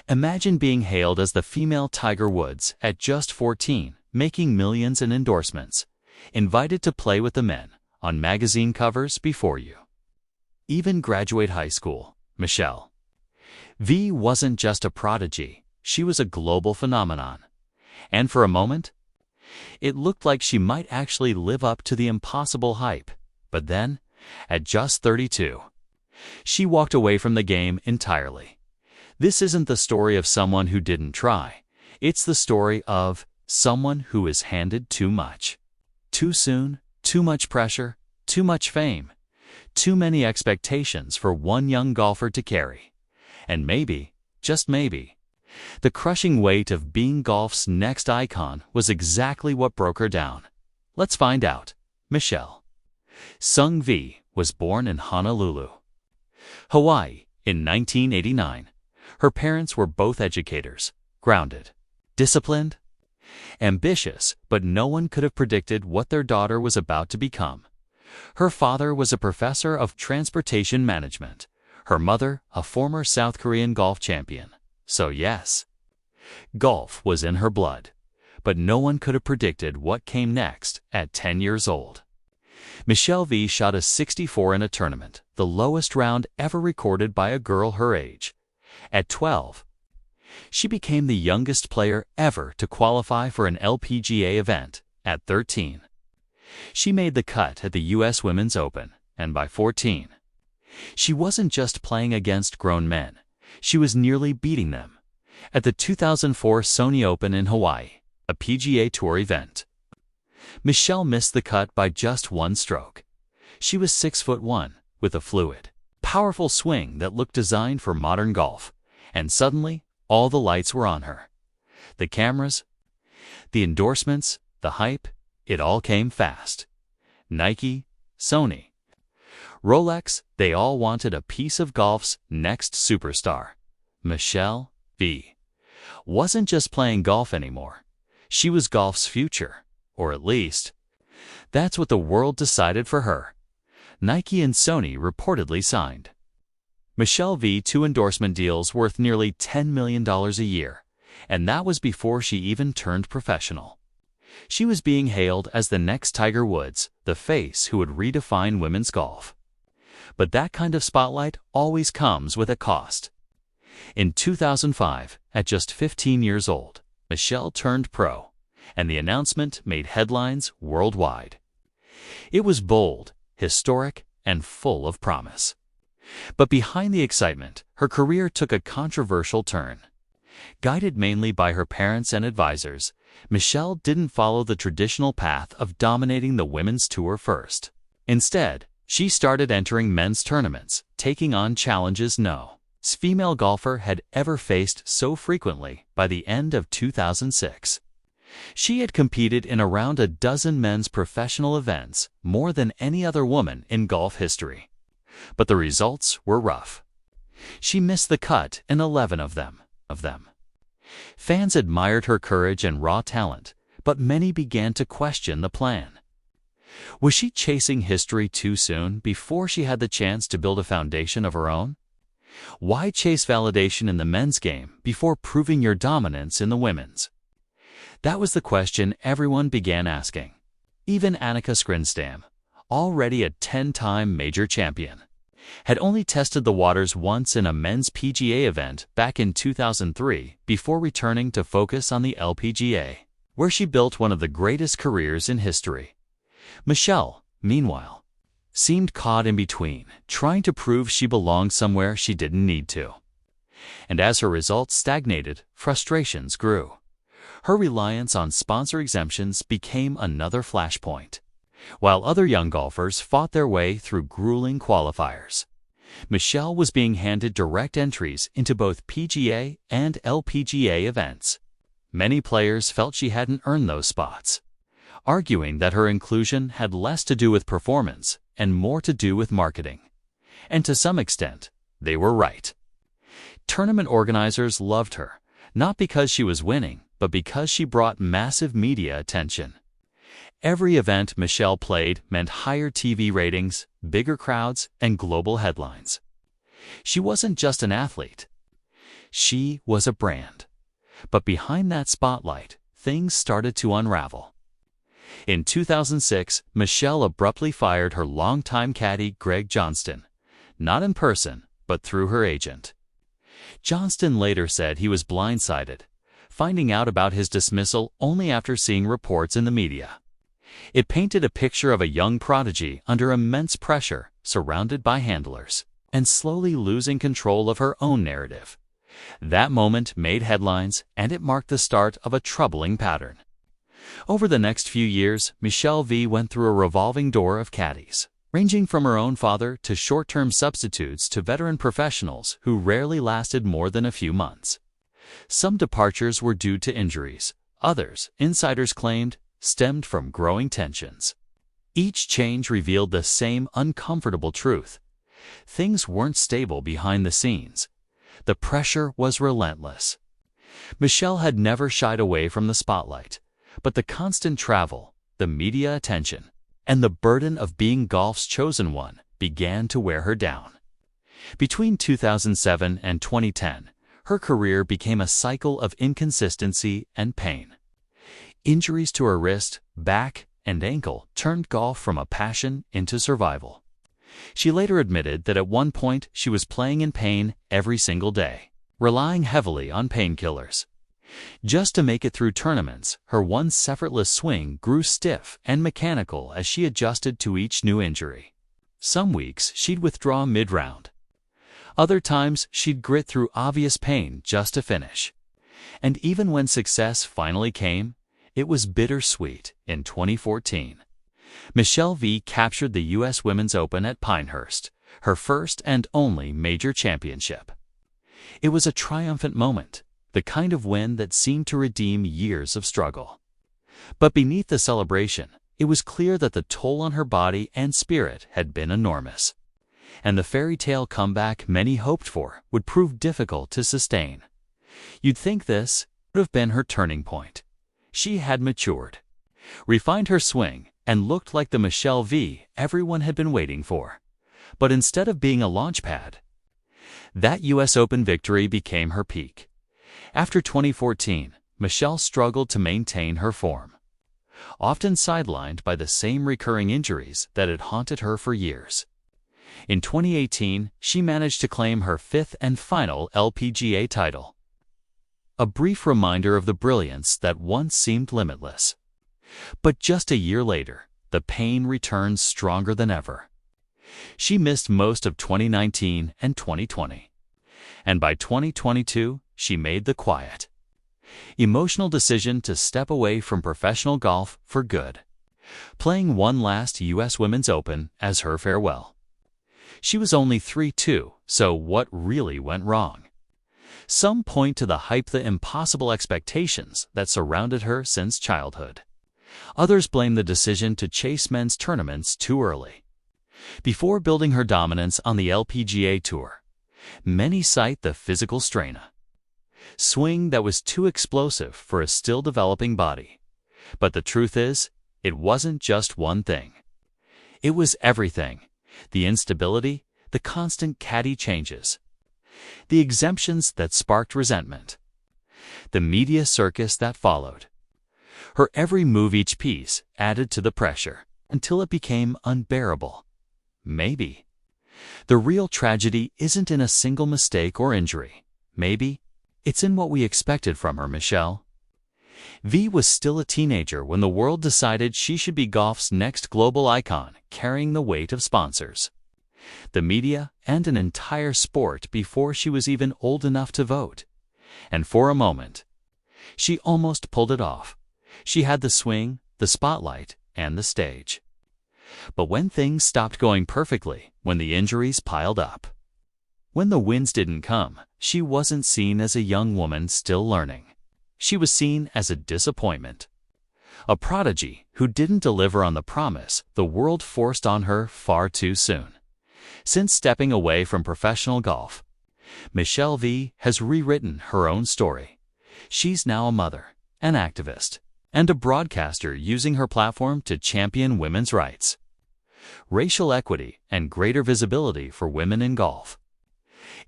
Imagine being hailed as the female Tiger Woods at just 14, making millions in endorsements, invited to play with the men on magazine covers before you. Even graduate high school, Michelle V wasn't just a prodigy, she was a global phenomenon. And for a moment, it looked like she might actually live up to the impossible hype. But then, at just 32, she walked away from the game entirely. This isn't the story of someone who didn't try. It's the story of someone who was handed too much. Too soon, too much pressure, too much fame, too many expectations for one young golfer to carry. And maybe, just maybe, the crushing weight of being golf's next icon was exactly what broke her down. Let's find out. Michelle Sung V was born in Honolulu, Hawaii in 1989. Her parents were both educators, grounded, disciplined, ambitious, but no one could have predicted what their daughter was about to become. Her father was a professor of transportation management, her mother a former South Korean golf champion. So yes, golf was in her blood, but no one could have predicted what came next at 10 years old. Michelle V shot a 64 in a tournament, the lowest round ever recorded by a girl her age. At 12, she became the youngest player ever to qualify for an LPGA event. At 13, she made the cut at the U.S. Women's Open, and by 14, she wasn't just playing against grown men, she was nearly beating them. At the 2004 Sony Open in Hawaii, a PGA Tour event, Michelle missed the cut by just one stroke. She was 6'1", with a fluid, powerful swing that looked designed for modern golf, and suddenly, all the lights were on her. The cameras, the endorsements, the hype, it all came fast. Nike, Sony, Rolex, they all wanted a piece of golf's next superstar. Michelle V wasn't just playing golf anymore. She was golf's future, or at least, that's what the world decided for her. Nike and Sony reportedly signed Michelle V 2 endorsement deals worth nearly $10 million a year, and that was before she even turned professional. She was being hailed as the next Tiger Woods, the face who would redefine women's golf. But that kind of spotlight always comes with a cost. In 2005, at just 15 years old, Michelle turned pro, and the announcement made headlines worldwide. It was bold, historic, and full of promise. But behind the excitement, her career took a controversial turn. Guided mainly by her parents and advisors, Michelle didn't follow the traditional path of dominating the women's tour first. Instead, she started entering men's tournaments, taking on challenges no female golfer had ever faced so frequently. By the end of 2006, she had competed in around a dozen men's professional events, more than any other woman in golf history. But the results were rough. She missed the cut in 11 of them. Fans admired her courage and raw talent, but many began to question the plan. Was she chasing history too soon before she had the chance to build a foundation of her own? Why chase validation in the men's game before proving your dominance in the women's? That was the question everyone began asking. Even Annika Skrinstam, already a 10-time major champion, had only tested the waters once in a men's PGA event back in 2003 before returning to focus on the LPGA, where she built one of the greatest careers in history. Michelle, meanwhile, seemed caught in between, trying to prove she belonged somewhere she didn't need to. And as her results stagnated, frustrations grew. Her reliance on sponsor exemptions became another flashpoint. While other young golfers fought their way through grueling qualifiers, Michelle was being handed direct entries into both PGA and LPGA events. Many players felt she hadn't earned those spots, arguing that her inclusion had less to do with performance and more to do with marketing. And to some extent, they were right. Tournament organizers loved her, not because she was winning, but because she brought massive media attention. Every event Michelle played meant higher TV ratings, bigger crowds, and global headlines. She wasn't just an athlete. She was a brand. But behind that spotlight, things started to unravel. In 2006, Michelle abruptly fired her longtime caddy Greg Johnston, not in person, but through her agent. Johnston later said he was blindsided, finding out about his dismissal only after seeing reports in the media. It painted a picture of a young prodigy under immense pressure, surrounded by handlers, and slowly losing control of her own narrative. That moment made headlines, and it marked the start of a troubling pattern. Over the next few years, Michelle V went through a revolving door of caddies, ranging from her own father to short-term substitutes to veteran professionals who rarely lasted more than a few months. Some departures were due to injuries. Others, insiders claimed, stemmed from growing tensions. Each change revealed the same uncomfortable truth. Things weren't stable behind the scenes. The pressure was relentless. Michelle had never shied away from the spotlight, but the constant travel, the media attention, and the burden of being golf's chosen one began to wear her down. Between 2007 and 2010, her career became a cycle of inconsistency and pain. Injuries to her wrist, back, and ankle turned golf from a passion into survival. She later admitted that at one point she was playing in pain every single day, relying heavily on painkillers. Just to make it through tournaments, her once effortless swing grew stiff and mechanical as she adjusted to each new injury. Some weeks she'd withdraw mid-round. Other times she'd grit through obvious pain just to finish. And even when success finally came, it was bittersweet. In 2014, Michelle V captured the U.S. Women's Open at Pinehurst, her first and only major championship. It was a triumphant moment, the kind of win that seemed to redeem years of struggle. But beneath the celebration, it was clear that the toll on her body and spirit had been enormous, and the fairy tale comeback many hoped for would prove difficult to sustain. You'd think this would have been her turning point. She had matured, refined her swing, and looked like the Michelle V everyone had been waiting for. But instead of being a launchpad, that U.S. Open victory became her peak. After 2014, Michelle struggled to maintain her form, often sidelined by the same recurring injuries that had haunted her for years. In 2018, she managed to claim her fifth and final LPGA title, a brief reminder of the brilliance that once seemed limitless. But just a year later, the pain returned stronger than ever. She missed most of 2019 and 2020. And by 2022, she made the quiet, emotional decision to step away from professional golf for good, playing one last U.S. Women's Open as her farewell. She was only 3-2, so what really went wrong? Some point to the impossible expectations that surrounded her since childhood. Others blame the decision to chase men's tournaments too early. Before building her dominance on the LPGA Tour, many cite the physical strain. Swing that was too explosive for a still developing body. But the truth is, it wasn't just one thing. It was everything. The instability, the constant caddy changes, the exemptions that sparked resentment, the media circus that followed. Her every move, each piece, added to the pressure until it became unbearable. Maybe the real tragedy isn't in a single mistake or injury. Maybe it's in what we expected from her. Michelle V was still a teenager when the world decided she should be golf's next global icon, carrying the weight of sponsors, the media, and an entire sport before she was even old enough to vote. And for a moment, she almost pulled it off. She had the swing, the spotlight, and the stage. But when things stopped going perfectly, when the injuries piled up, when the wins didn't come, she wasn't seen as a young woman still learning. She was seen as a disappointment, a prodigy who didn't deliver on the promise the world forced on her far too soon. Since stepping away from professional golf, Michelle V has rewritten her own story. She's now a mother, an activist, and a broadcaster using her platform to champion women's rights, racial equity, and greater visibility for women in golf.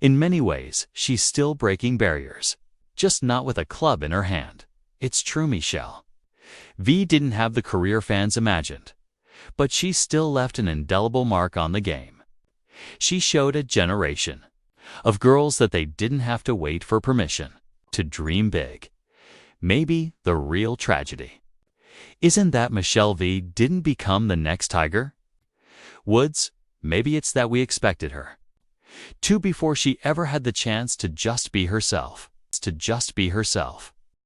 In many ways, she's still breaking barriers, just not with a club in her hand. It's true, Michelle. V didn't have the career fans imagined, but she still left an indelible mark on the game. She showed a generation of girls that they didn't have to wait for permission to dream big. Maybe the real tragedy isn't that Michelle V didn't become the next Tiger Woods. Maybe it's that we expected her to before she ever had the chance to just be herself.